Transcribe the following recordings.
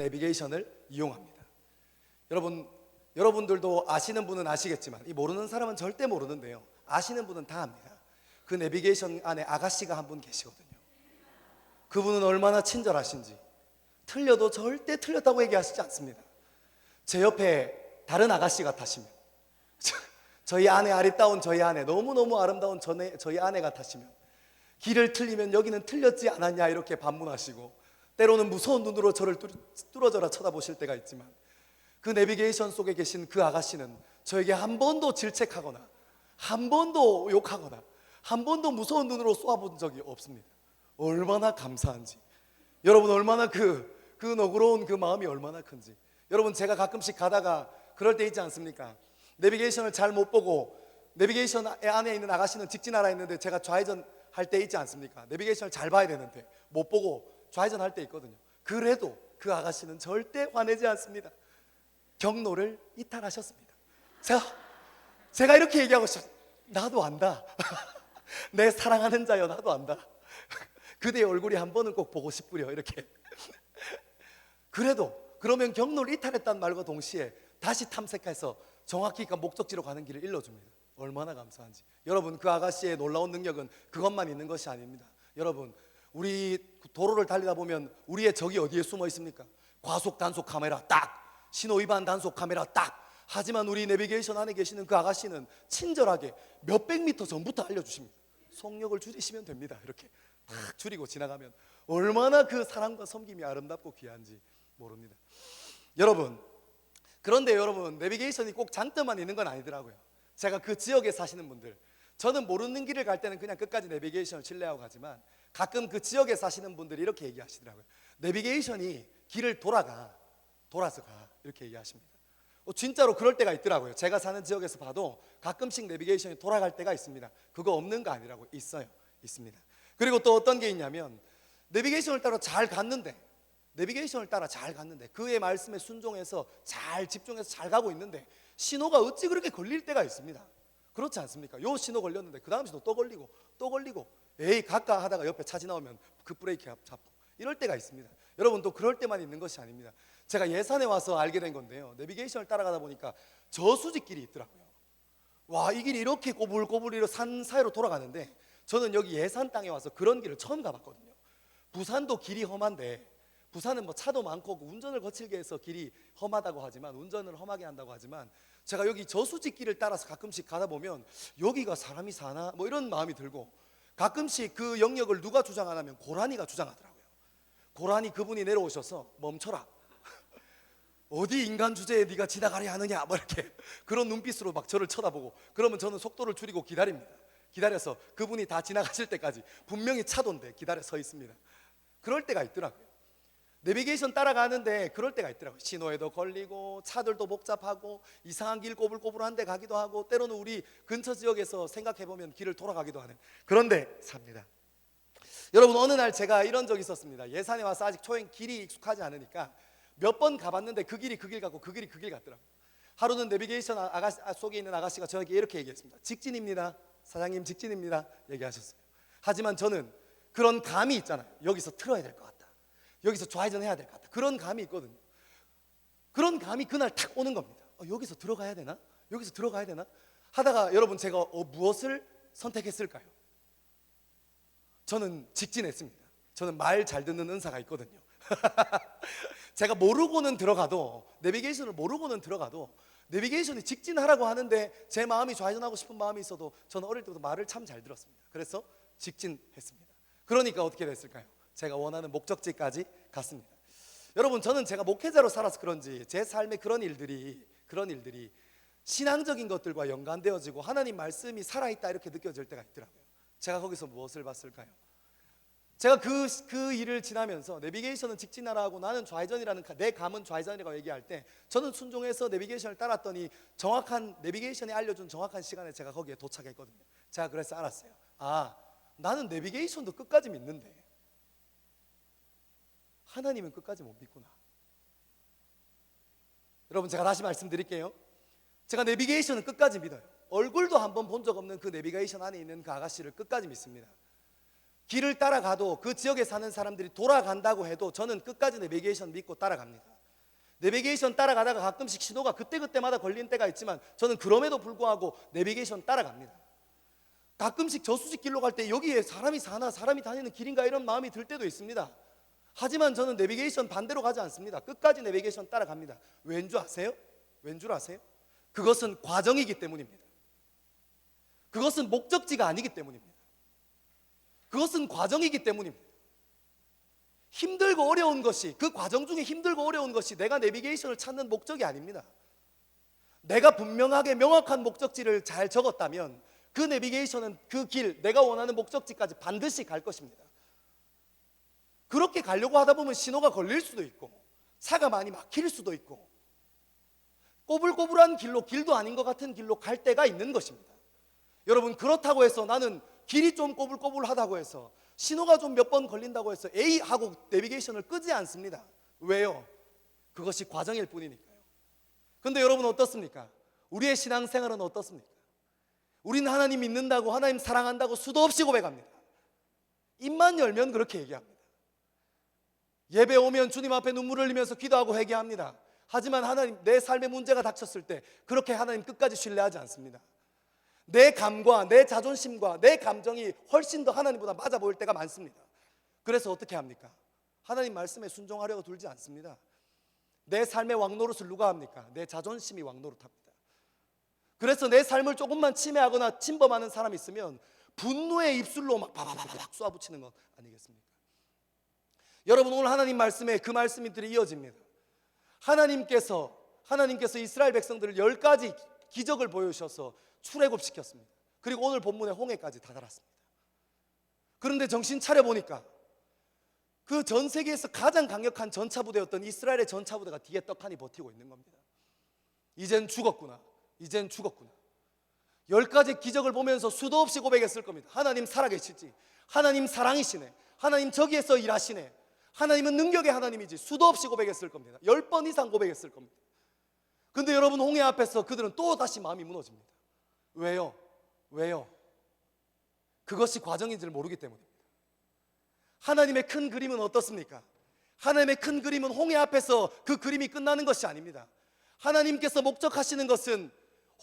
내비게이션을 이용합니다. 여러분들도 아시는 분은 아시겠지만 이 모르는 사람은 절대 모르는데요, 아시는 분은 다 압니다. 그 내비게이션 안에 아가씨가 한 분 계시거든요. 그분은 얼마나 친절하신지 틀려도 절대 틀렸다고 얘기하시지 않습니다. 제 옆에 다른 아가씨가 타시면 저희 아내, 아리따운 저희 아내, 너무너무 아름다운 저희 아내가 타시면 길을 틀리면 여기는 틀렸지 않았냐 이렇게 반문하시고, 때로는 무서운 눈으로 저를 뚫어져라 쳐다보실 때가 있지만, 그 내비게이션 속에 계신 그 아가씨는 저에게 한 번도 질책하거나 한 번도 욕하거나 한 번도 무서운 눈으로 쏘아본 적이 없습니다. 얼마나 감사한지, 여러분 얼마나 그 너그러운 그 마음이 얼마나 큰지. 여러분, 제가 가끔씩 가다가 그럴 때 있지 않습니까? 내비게이션을 잘 못 보고 내비게이션 안에 있는 아가씨는 직진하라 했는데 제가 좌회전 할 때 있지 않습니까? 내비게이션을 잘 봐야 되는데 못 보고 좌회전 할 때 있거든요. 그래도 그 아가씨는 절대 화내지 않습니다. 경로를 이탈하셨습니다. 제가 이렇게 얘기하고 싶어요. 나도 안다. 내 사랑하는 자여, 나도 안다. 그대의 얼굴이 한 번은 꼭 보고 싶구려, 이렇게. 그러면 경로를 이탈했다는 말과 동시에 다시 탐색해서 정확히 그 목적지로 가는 길을 일러줍니다. 얼마나 감사한지. 여러분, 그 아가씨의 놀라운 능력은 그것만 있는 것이 아닙니다. 여러분, 우리 도로를 달리다 보면 우리의 적이 어디에 숨어 있습니까? 과속 단속 카메라 딱, 신호 위반 단속 카메라 딱. 하지만 우리 내비게이션 안에 계시는 그 아가씨는 친절하게 몇백 미터 전부터 알려주십니다. 속력을 줄이시면 됩니다. 이렇게 딱 줄이고 지나가면 얼마나 그 사랑과 섬김이 아름답고 귀한지 모릅니다. 그런데 여러분, 내비게이션이 꼭 장점만 있는 건 아니더라고요. 제가 그 지역에 사시는 분들, 저는 모르는 길을 갈 때는 그냥 끝까지 내비게이션을 신뢰하고 가지만, 가끔 그 지역에 사시는 분들이 이렇게 얘기하시더라고요. 내비게이션이 길을 돌아서 가, 이렇게 얘기하십니다. 진짜로 그럴 때가 있더라고요. 제가 사는 지역에서 봐도 가끔씩 내비게이션이 돌아갈 때가 있습니다. 그거 없는 거 아니라고, 있습니다. 그리고 또 어떤 게 있냐면, 내비게이션을 따라 잘 갔는데 그의 말씀에 순종해서 잘 집중해서 잘 가고 있는데 신호가 어찌 그렇게 걸릴 때가 있습니다. 그렇지 않습니까? 요 신호 걸렸는데 그 다음 신호 또 걸리고 에이 갈까 하다가 옆에 차 지나오면 급브레이크 잡고 이럴 때가 있습니다. 여러분, 또 그럴 때만 있는 것이 아닙니다. 제가 예산에 와서 알게 된 건데요, 내비게이션을 따라가다 보니까 저수지길이 있더라고요. 와, 이 길이 이렇게 꼬불꼬불 산 사이로 돌아가는데, 저는 여기 예산 땅에 와서 그런 길을 처음 가봤거든요. 부산도 길이 험한데, 부산은 뭐 차도 많고 운전을 거칠게 해서 길이 험하다고 하지만, 운전을 험하게 한다고 하지만, 제가 여기 저수지길을 따라서 가끔씩 가다 보면 여기가 사람이 사나 뭐 이런 마음이 들고, 가끔씩 그 영역을 누가 주장하냐면 고라니가 주장하더라고요. 고라니 그분이 내려오셔서 멈춰라, 어디 인간 주제에 네가 지나가려 하느냐, 뭐 이렇게 그런 눈빛으로 막 저를 쳐다보고, 그러면 저는 속도를 줄이고 기다립니다. 기다려서 그분이 다 지나가실 때까지, 분명히 차도인데 기다려 서 있습니다. 그럴 때가 있더라고요. 내비게이션 따라가는데 그럴 때가 있더라고요. 신호에도 걸리고 차들도 복잡하고 이상한 길 꼬불꼬불한 데 가기도 하고, 때로는 우리 근처 지역에서 생각해보면 길을 돌아가기도 하는 그런 데 삽니다. 여러분, 어느 날 제가 이런 적이 있었습니다. 예산에 와서 아직 초행 길이 익숙하지 않으니까 몇 번 가봤는데 그 길이 그 길 같고 그 길이 그 길 같더라고요. 하루는 내비게이션 속에 있는 아가씨가 저에게 이렇게 얘기했습니다. 직진입니다. 사장님, 직진입니다. 얘기하셨어요. 하지만 저는 그런 감이 있잖아요. 여기서 틀어야 될 것 같다, 여기서 좌회전해야 될 것 같다, 그런 감이 있거든요. 그런 감이 그날 탁 오는 겁니다. 여기서 들어가야 되나? 여기서 들어가야 되나? 하다가 여러분, 제가 무엇을 선택했을까요? 저는 직진했습니다. 저는 말 잘 듣는 은사가 있거든요. 제가 모르고는 들어가도, 내비게이션을 모르고는 들어가도, 내비게이션이 직진하라고 하는데 제 마음이 좌회전하고 싶은 마음이 있어도 저는 어릴 때부터 말을 참 잘 들었습니다. 그래서 직진했습니다. 그러니까 어떻게 됐을까요? 제가 원하는 목적지까지 갔습니다. 여러분, 저는 제가 목회자로 살아서 그런지 제 삶의 그런 일들이 신앙적인 것들과 연관되어지고 하나님 말씀이 살아있다 이렇게 느껴질 때가 있더라고요. 제가 거기서 무엇을 봤을까요? 제가 그 일을 지나면서 내비게이션은 직진하라 하고 나는 좌회전이라는, 내 감은 좌회전이라고 얘기할 때 저는 순종해서 내비게이션을 따랐더니 정확한, 내비게이션이 알려준 정확한 시간에 제가 거기에 도착했거든요. 제가 그래서 알았어요. 나는 내비게이션도 끝까지 믿는데 하나님은 끝까지 못 믿구나. 여러분, 제가 다시 말씀드릴게요. 제가 내비게이션은 끝까지 믿어요. 얼굴도 한번 본 적 없는 그 내비게이션 안에 있는 그 아가씨를 끝까지 믿습니다. 길을 따라가도 그 지역에 사는 사람들이 돌아간다고 해도 저는 끝까지 내비게이션 믿고 따라갑니다. 내비게이션 따라가다가 가끔씩 신호가 그때그때마다 걸리는 때가 있지만 저는 그럼에도 불구하고 내비게이션 따라갑니다. 가끔씩 저수지 길로 갈 때 여기에 사람이 사나, 사람이 다니는 길인가 이런 마음이 들 때도 있습니다. 하지만 저는 내비게이션 반대로 가지 않습니다. 끝까지 내비게이션 따라갑니다. 왠 줄 아세요? 왠 줄 아세요? 그것은 과정이기 때문입니다. 그것은 목적지가 아니기 때문입니다. 그것은 과정이기 때문입니다. 힘들고 어려운 것이, 그 과정 중에 힘들고 어려운 것이 내가 내비게이션을 찾는 목적이 아닙니다. 내가 분명하게 명확한 목적지를 잘 적었다면 그 내비게이션은 그 길, 내가 원하는 목적지까지 반드시 갈 것입니다. 그렇게 가려고 하다 보면 신호가 걸릴 수도 있고 차가 많이 막힐 수도 있고 꼬불꼬불한 길로, 길도 아닌 것 같은 길로 갈 때가 있는 것입니다. 여러분, 그렇다고 해서 나는 길이 좀 꼬불꼬불하다고 해서 신호가 좀 몇 번 걸린다고 해서 에이 하고 내비게이션을 끄지 않습니다. 왜요? 그것이 과정일 뿐이니까요. 근데 여러분 어떻습니까? 우리의 신앙생활은 어떻습니까? 우리는 하나님 믿는다고, 하나님 사랑한다고 수도 없이 고백합니다. 입만 열면 그렇게 얘기합니다. 예배 오면 주님 앞에 눈물을 흘리면서 기도하고 회개합니다. 하지만 하나님, 내 삶에 문제가 닥쳤을 때 그렇게 하나님 끝까지 신뢰하지 않습니다. 내 감과 내 자존심과 내 감정이 훨씬 더 하나님보다 맞아 보일 때가 많습니다. 그래서 어떻게 합니까? 하나님 말씀에 순종하려고 들지 않습니다. 내 삶의 왕노릇을 누가 합니까? 내 자존심이 왕노릇합니다. 그래서 내 삶을 조금만 침해하거나 침범하는 사람이 있으면 분노의 입술로 막 바바바박 쏘아붙이는 것 아니겠습니까? 여러분, 오늘 하나님 말씀에 그 말씀들이 이어집니다. 하나님께서 이스라엘 백성들을 10가지 기적을 보여주셔서 출애굽시켰습니다. 그리고 오늘 본문에 홍해까지 다다랐습니다. 그런데 정신 차려보니까 그 전 세계에서 가장 강력한 전차부대였던 이스라엘의 전차부대가 뒤에 떡하니 버티고 있는 겁니다. 이젠 죽었구나. 10가지 기적을 보면서 수도 없이 고백했을 겁니다. 하나님 살아계시지, 하나님 사랑이시네, 하나님 저기에서 일하시네, 하나님은 능력의 하나님이지, 수도 없이 고백했을 겁니다. 10번 이상 고백했을 겁니다. 근데 여러분, 홍해 앞에서 그들은 또 다시 마음이 무너집니다. 왜요? 그것이 과정인 줄 모르기 때문입니다. 하나님의 큰 그림은 어떻습니까? 하나님의 큰 그림은 홍해 앞에서 그 그림이 끝나는 것이 아닙니다. 하나님께서 목적하시는 것은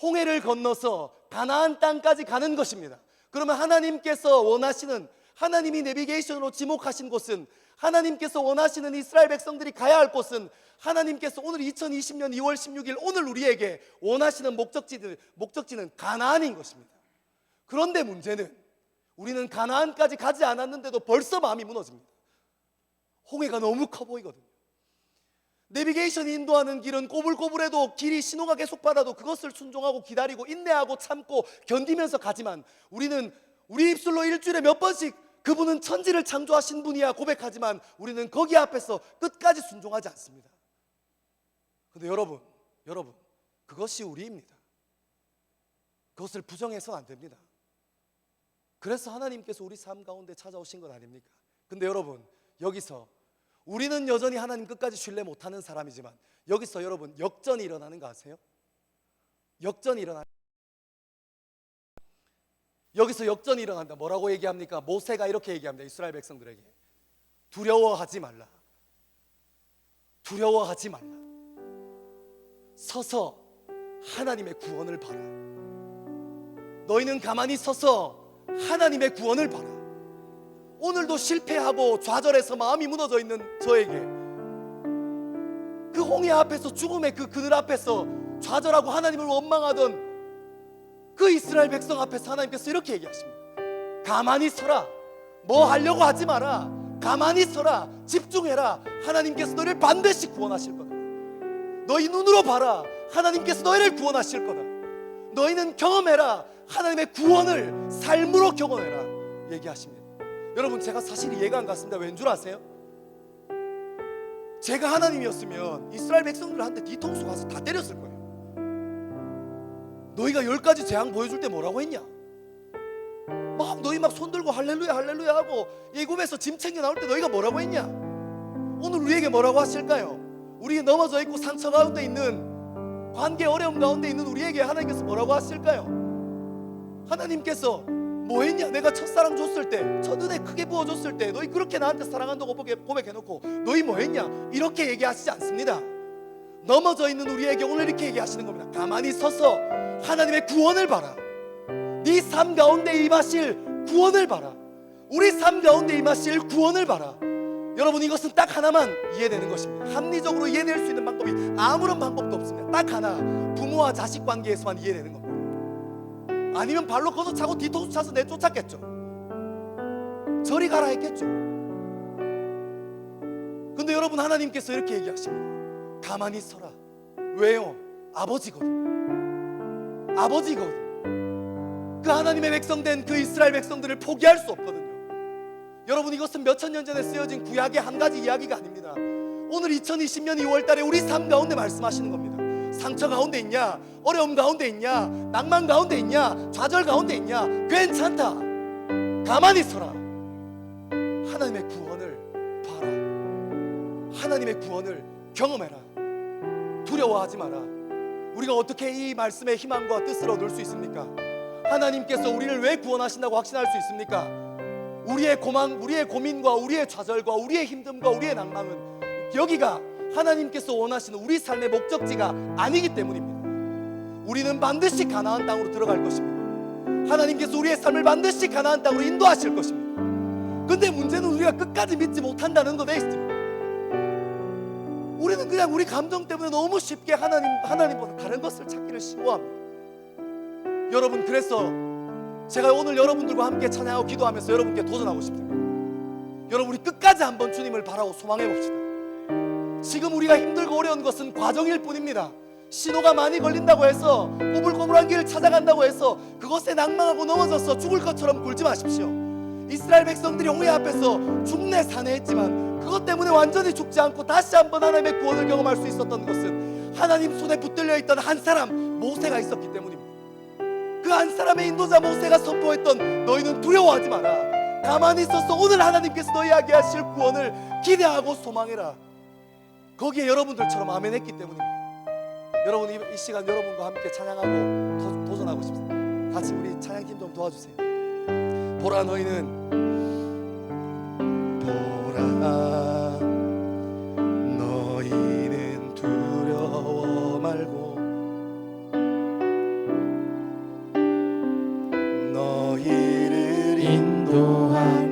홍해를 건너서 가나안 땅까지 가는 것입니다. 그러면 하나님께서 원하시는, 하나님이 내비게이션으로 지목하신 곳은, 하나님께서 원하시는 이스라엘 백성들이 가야 할 곳은, 하나님께서 오늘 2020년 2월 16일 오늘 우리에게 원하시는 목적지는 가나안인 것입니다. 그런데 문제는 우리는 가나안까지 가지 않았는데도 벌써 마음이 무너집니다. 홍해가 너무 커 보이거든요. 내비게이션이 인도하는 길은 꼬불꼬불해도, 길이 신호가 계속 받아도 그것을 순종하고 기다리고 인내하고 참고 견디면서 가지만, 우리는 우리 입술로 일주일에 몇 번씩 그분은 천지를 창조하신 분이야 고백하지만 우리는 거기 앞에서 끝까지 순종하지 않습니다. 그런데 여러분 그것이 우리입니다. 그것을 부정해서는 안 됩니다. 그래서 하나님께서 우리 삶 가운데 찾아오신 것 아닙니까? 근데 여러분, 여기서 우리는 여전히 하나님 끝까지 신뢰 못하는 사람이지만 여기서 여러분 역전이 일어나는 거 아세요? 여기서 역전이 일어난다. 뭐라고 얘기합니까? 모세가 이렇게 얘기합니다. 이스라엘 백성들에게 두려워하지 말라. 서서 하나님의 구원을 봐라. 너희는 가만히 서서 하나님의 구원을 봐라. 오늘도 실패하고 좌절해서 마음이 무너져 있는 저에게, 그 홍해 앞에서, 죽음의 그 그늘 앞에서 좌절하고 하나님을 원망하던 그 이스라엘 백성 앞에서 하나님께서 이렇게 얘기하십니다. 가만히 서라. 뭐 하려고 하지 마라. 가만히 서라. 집중해라. 하나님께서 너희를 반드시 구원하실 거다. 너희 눈으로 봐라. 하나님께서 너희를 구원하실 거다. 너희는 경험해라. 하나님의 구원을 삶으로 경험해라 얘기하십니다. 여러분, 제가 사실 이해가 안 갔습니다. 왠 줄 아세요? 제가 하나님이었으면 이스라엘 백성들한테 뒤통수 가서 다 때렸을 거예요. 너희가 10가지 재앙 보여줄 때 뭐라고 했냐? 너희 손 들고 할렐루야 할렐루야 하고 예굽에서 짐 챙겨 나올 때 너희가 뭐라고 했냐? 오늘 우리에게 뭐라고 하실까요? 우리 넘어져 있고 상처 가운데 있는, 관계 어려움 가운데 있는 우리에게 하나님께서 뭐라고 하실까요? 하나님께서 뭐했냐? 내가 첫사랑 줬을 때, 첫 은혜 크게 부어줬을 때 너희 그렇게 나한테 사랑한다고 고백해놓고 너희 뭐했냐? 이렇게 얘기하시지 않습니다. 넘어져 있는 우리에게 오늘 이렇게 얘기하시는 겁니다. 가만히 서서 하나님의 구원을 봐라. 네 삶 가운데 임하실 구원을 봐라. 우리 삶 가운데 임하실 구원을 봐라. 여러분, 이것은 딱 하나만 이해되는 것입니다. 합리적으로 이해될 수 있는 방법이 아무런 방법도 없습니다. 딱 하나, 부모와 자식 관계에서만 이해되는 겁니다. 아니면 발로 걷어차고 뒤통수 차서 내쫓았겠죠. 저리 가라 했겠죠. 근데 여러분, 하나님께서 이렇게 얘기하십니다. 가만히 서라. 왜요? 아버지거든. 아버지거든. 그 하나님의 백성된 그 이스라엘 백성들을 포기할 수 없거든요. 여러분, 이것은 몇천 년 전에 쓰여진 구약의 한 가지 이야기가 아닙니다. 오늘 2020년 2월달에 우리 삶 가운데 말씀하시는 겁니다. 상처 가운데 있냐? 어려움 가운데 있냐? 낭만 가운데 있냐? 좌절 가운데 있냐? 괜찮다. 가만히 서라. 하나님의 구원을 봐라. 하나님의 구원을 경험해라. 두려워하지 마라. 우리가 어떻게 이 말씀의 희망과 뜻을 얻을 수 있습니까? 하나님께서 우리를 왜 구원하신다고 확신할 수 있습니까? 우리의 고민과 우리의 좌절과 우리의 힘듦과 우리의 낭망은 여기가 하나님께서 원하시는 우리 삶의 목적지가 아니기 때문입니다. 우리는 반드시 가나안 땅으로 들어갈 것입니다. 하나님께서 우리의 삶을 반드시 가나안 땅으로 인도하실 것입니다. 근데 문제는 우리가 끝까지 믿지 못한다는 것에 있습니다. 우리는 그냥 우리 감정 때문에 너무 쉽게 하나님보다 다른 것을 찾기를 쉬워합니다. 여러분, 그래서 제가 오늘 여러분들과 함께 찬양하고 기도하면서 여러분께 도전하고 싶습니다. 여러분, 우리 끝까지 한번 주님을 바라고 소망해 봅시다. 지금 우리가 힘들고 어려운 것은 과정일 뿐입니다. 신호가 많이 걸린다고 해서 꼬불꼬불한 길을 찾아간다고 해서 그것에 낭망하고 넘어져서 죽을 것처럼 굴지 마십시오. 이스라엘 백성들이 홍해 앞에서 죽네 사네 했지만 그것 때문에 완전히 죽지 않고 다시 한번 하나님의 구원을 경험할 수 있었던 것은 하나님 손에 붙들려 있던 한 사람, 모세가 있었기 때문입니다. 그 한 사람의 인도자 모세가 선포했던 너희는 두려워하지 마라. 가만히 있어서 오늘 하나님께서 너희에게 하실 구원을 기대하고 소망해라. 거기에 여러분들처럼 아멘 했기 때문입니다. 여러분, 이 시간 여러분과 함께 찬양하고 도전하고 싶습니다. 같이 우리 찬양팀 좀 도와주세요. 보라, 너희는 두려워 말고 너희를 인도할